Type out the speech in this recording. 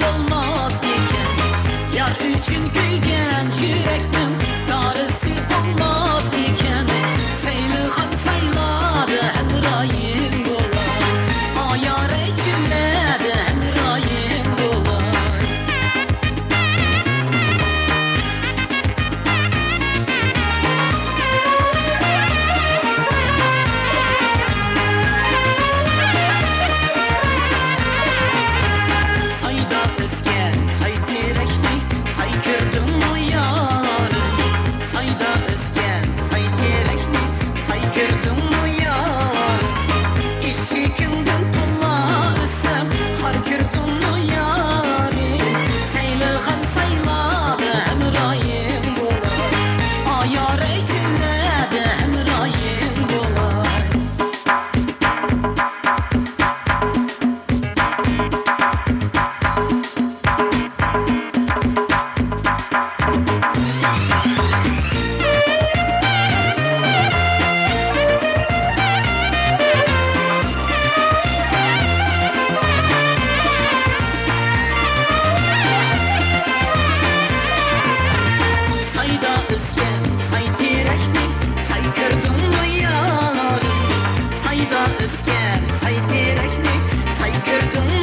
olmaz iken, yar üçün kuygan yürekten darısı olmaz iken, Seylihan sayladı Emrahim olar, ayare cümlede Emrahim olar. Sayda özgen, say direkni, say gördün mü yarın? Sayda özgen, say direkni, say gördün mü yarın? İşikimden tulla özsem, har gördün mü yarın? Seylihan sayladı Emrahim olar, ayare cümlede Emrahim olar. Sayda özgen, say direkni, say gördün mü yarın? Sayda özgen, say direkni, say gördün